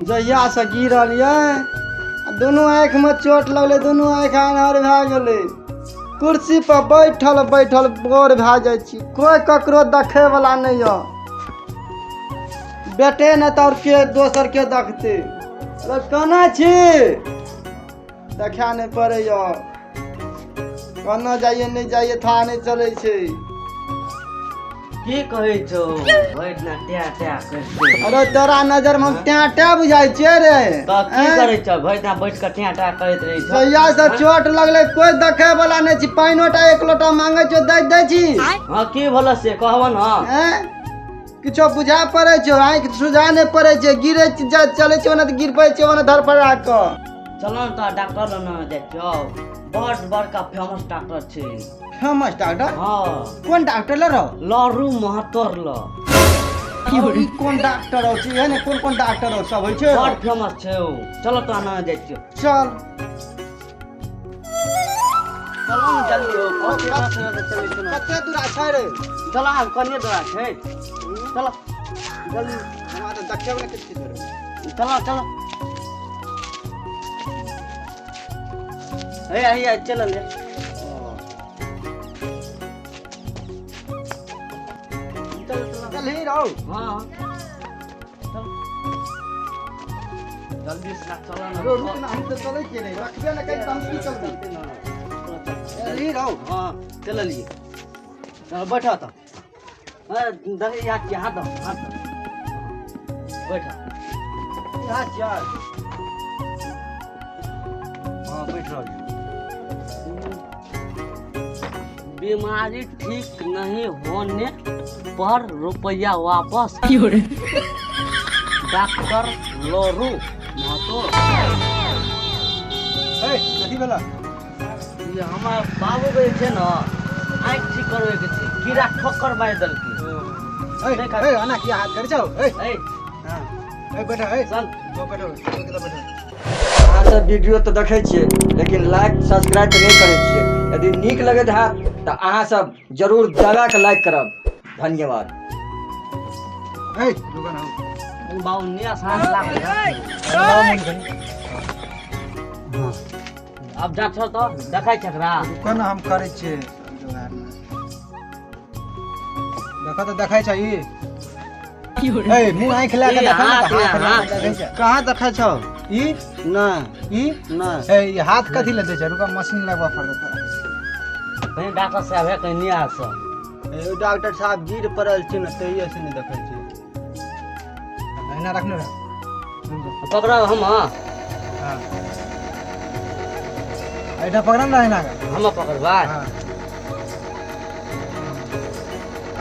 जहिया से गिरल ये दोनों आँख में चोट लगले, दोनों आँख आन्हर भए गेले। कुर्सी पर बैठल बैठल बोर भए जाइ छी, कोई ककरो देखे वाला नहीं है। बेटे ने तो के दोसर के देखते। अरे कना छी देखा नहीं पड़े, कना जाइए नहीं जाइए था नहीं चले छे। की कहै छौ बैठ ना ट्या ट्या करते। अरे तोरा नजर में ट्या ट्या बुझाई छे रे। त की करै छ बैठ ना बैठ के ट्या ट्या करैत रही छ। जहिया से चोट लगले कोई देखे वाला नहीं छी। पाइनोटा एक लोटा मांगे छो दे छी। हां की भला से कहब न किछो बुझा पड़े छो, आँख सुझा नहीं पड़े छे। गिरे चले छो ना तो गिर पड़े छो ना धड़फड़ा क। चलो त डॉक्टर न देखियो, बहुत बड़का फेमस डॉक्टर छै। Famous doctor? हां कौन डॉक्टर ल रहो? लरू महतोर ल। ई कौन डॉक्टर हो छी? ने कौन डॉक्टर हो सब होय छे? बहुत फेमस छै ओ। चलो त न देखियो। चल चलो न जल्दी हो। चले छ न। कते दूर छै रे? चलो हम कन्ने दरा छै। चलो जल्दी। हमरा तो देखे वाला किछ रे। चलो चलो। हे चल ले। चल ही रहो। हाँ चल जल्दी से चलो ना। रुक ना, हम तो चले के नहीं रखबे ना कहीं हम की चलते। चल ही रहो। हाँ चल लिए। चल बैठा तो। दही हाथ दो बैठा। हाथ यार। हाँ बैठ रहो। बीमारी ठीक नहीं होने पर रुपया वापस। डॉक्टर लोरू महतो। ए कथी भेला? ये हमार बाबू के छै न आँख ठीक करवे के छै, कीड़ा ठोकर मार देलकै। ए आना किया हाथ कर जाओ। ए ए हां ए बैठा। ए चल तो बैठो, तो बैठो। अहाँ सब वीडियो तो देखे छियै लेकिन लाइक सब्सक्राइब नहीं करे छियै। यदि नीक लगत है तो अहाँ सब जरूर दबा के लाइक करब। धन्यवाद। ए रुका ना। बाबू निया सांस लाग। हां अब जा छ तो देखाइ छकरा। रुका ना, हम करे छियै। देखा तो देखाइ छै ई। ए मुंह आँख ला के देखा ना। कहां देखा छ ई? ना ई ना। ए ई हाथ कथि ले दे छै? रुका मशीन लगवा पड़त। कहीं डॉक्टर साहब है कहीं निया से। ए डॉक्टर साहब गिर पड़ल छै न तइए से नहीं देखै छै। एना रखने रह। पकड़ा हम। हां एटा पकड़ा ना एना। हम पकड़बा। हां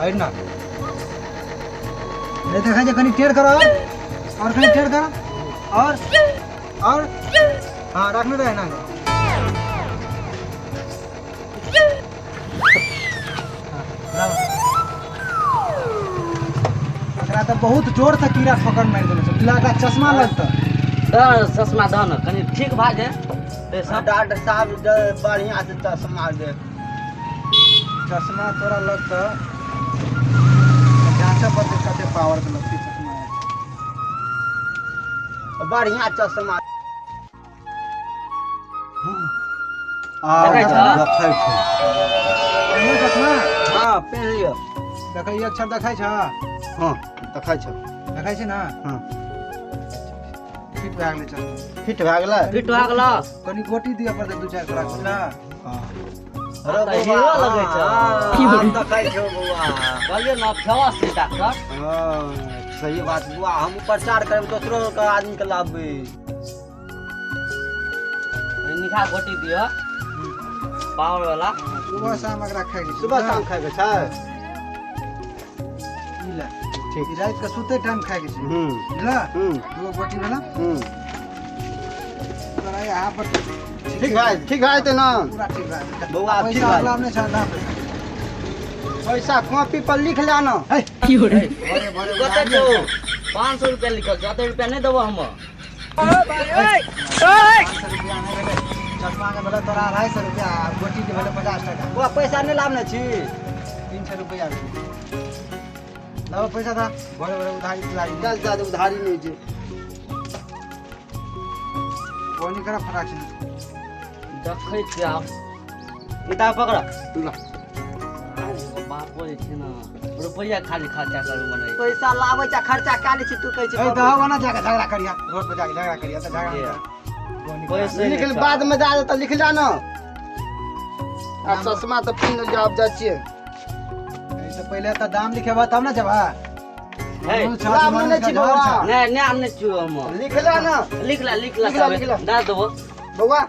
एना नहीं देखा जे कनी टेढ़ करो और कनी टेढ़ करो और हां रखने रह ना। एकरा तो बहुत जोर से कीड़ा ठोकर मार देले छै। लागा चश्मा लगता। चश्मा दन कनी ठीक भा जाए। ते सब डॉक्टर साहब बढ़िया से चश्मा दे। चश्मा तोरा लगता जांच पर कते पावर के लगती चश्मा। बढ़िया चश्मा। देखै छ? देखै छ। एमे चश्मा? हां पहन लियो। देखै ई अक्षर देखै छ? हां देखै छ। देखै छ ना? हां फिट भए गेलै चश्मा। फिट भए गेलै? फिट हो गेला। कनी गोटी दिया पर दू चार करा ना। हां अरे हीरो लगे छ। हां देखै छ बउआ। कहलिए ना फेमस छै डॉक्टर। हां सही बात बुआ। हम प्रचार करब दोसरो के आदमी के लाबे। निखा गोटी दियो पावर वाला। सुबह शाम एकरा खाइ छै। सुबह शाम खाइ के छै। ई ले ठीक। रात के सुते टाइम खाइ के छै। बुझला? दो गोटी वाला। तोरा यहाँ पर ठीक है ते ना पूरा ठीक है बउआ। ठीक है अगला ने छा पैसा कॉपी पर लिख ले ना। हे की हो रे? कते छौ? 500 रुपया लिखल छ। 100 रुपया नहीं देबो हम। चश्मा के भेले तोरा 250 रुपया, गोटी के भेले 50 टका। बउआ पैसा नहीं लाभने छी। 300 रुपया लाओ पैसा था। बड़े बड़े उधारी चल जा उधारी नहीं छै। कोनी करा फटाक से देखै छी आब इता पकड़ ला बापो जे छै न रुपया खाली खर्चा करू मने पैसा लाबै छ खर्चा काली छी तू कहै छी ए दहवा ना जाके झगड़ा करिया रोड पे जाके झगड़ा करिया तो झगड़ा ये। कर पैसे लिख ले बाद में जा तो लिख जा ना आ चश्मा तो पिन जाब जा छिए ऐसे पहले तो दाम लिखेबा तब ना जबा हे दाम नहीं छी बउआ नै नाम नै छु हम लिख ला ना लिख ला लिख ला। दा देबो बउआ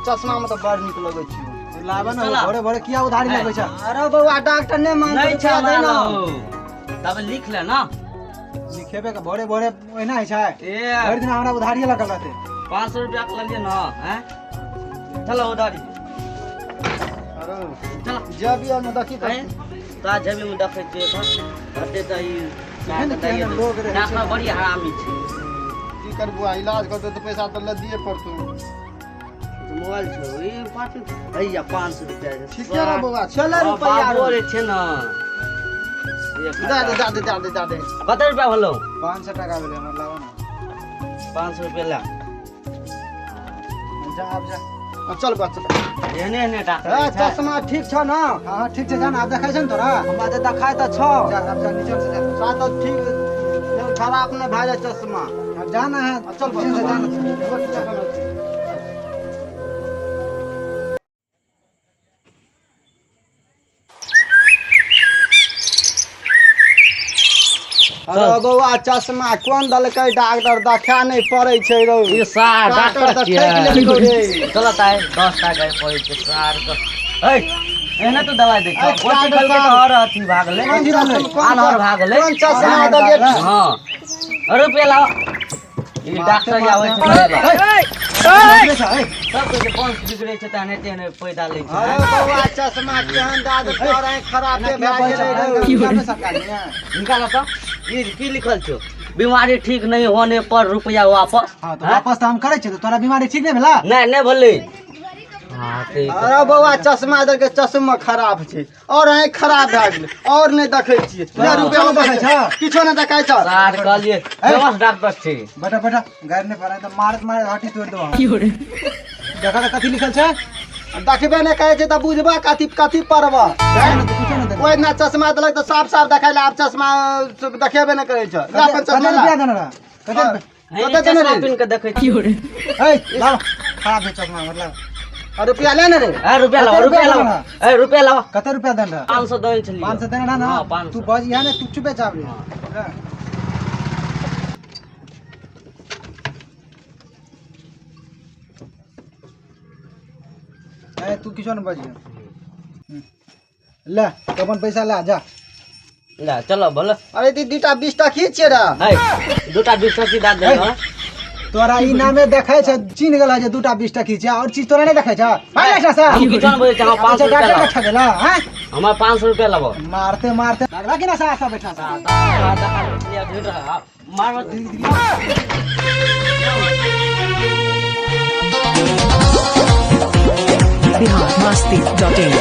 चश्मा में तो बड़ निक लगै छी लाबा ना चला। बड़े बड़े किया उधारी है। लगै छ अरे बउआ डॉक्टर ने मान नै छ ना तब लिख ले ना लिखेबे का बड़े बड़े ओहिना है छै ए हर दिन हमरा उधारी लगल रहते 500 रुपया के लगे ना हैं चलो उधारी अरे चल जब यार न देखी हैं ता जबी में देखै छियै त हटे त ई केहन केहन लोग रहै छै। डॉक्टर बड़ी हरामी छै की करबू इलाज करते तो पैसा तो ल दिए पड़तो मोबाइल छौ ई 500 रुपया ठीक है ना बउआ चल रुपया बाबो रे छै ना दे कते रुपया होलो 500 टका भेले हमर लावा ना 500 रुपया ला जा अब जा चल बच्चा एहने एहने डॉक्टर ए चश्मा ठीक छ ना हां ठीक छ जान अब देखाइ छ न तोरा हमरा त देखाइ त छ जा अब जा नीचे से जा सा तो ठीक खराब न भाई जा चश्मा अब जाना है चल बच्चा जाना अरे बउआ चश्मा कोन दलकै डॉक्टर देखा नहीं पड़ै छै रौ ई सार डॉक्टर तऽ छियै ठकि लेलकौ रे। चलत आइ 10 टाका पड़ै छै सार के ए एहने तो दवाई दे ए, कोन डॉक्टर खल के साहब। और अथी भागले कोन चीज कोन आनर भागले कोन चश्मा दलिए हां रुपया लाओ ई डॉक्टर आबै छै सब के 5 बिगड़े छै त ने तेने पैदा लै छै अरे बउआ चश्मा केहन दाद पर खराब के भाग गेलै रौ निकाल त ई की लिखल छौ बीमारी ठीक नहीं होने पर रुपया वापस हां तो वापस तो हम करै छै तो तोरा बीमारी ठीक नहीं भेला नहीं नहीं बोले हां ते अरे बउआ चश्मा दर के चश्मा खराब छै और आँख खराब भए गेलै और नहीं देखै छियै ले रुपया में देखै छ किछो नहीं देखाइ छ सार कहलिए फेमस डॉक्टर छै बेटा बेटा गाड़ी नहीं पड़ा तो मारत मारत हड्डी तोड़ दो देखा तो कथी लिखल छै देखबे नहीं कहै छै त बुझबा कथी कथी पढ़बा कोई ना चश्मा देलक तो साफ साफ देखाइ आब चश्मा देखेबे नहीं कहै छ ले अपन चश्मा रुपया देना रहा कते देना रे पिन के देखै छी ए लाओ खराब है चश्मा मतलब और रुपया लेना रे ए रुपया लाओ ए रुपया लाओ कते रुपया देना 500 देन छलिए 500 देना ना हां 500 तू बज यहाँ ने तू चुपे चाप रे ए तू किछो न बजिया ले अपन पैसा ला जा ला चलो बोलो अरे दी दूटा 20 टा खींचे रा ए दूटा 20 की दाद दे ना तोरा ई नामे देखाइ छ चिन्ह गेला जे दूटा 20 टा खींचे और चीज तोरा नहीं देखाइ छ भाई ऐसा से हम किचन बोले चाहो 500 रुपया डॉक्टर लाओ का ठगेला हैं हमार 500 रुपया लाओ मारते मारते लगला कि ना सा बैठा सा मार बिहार मस्ती.in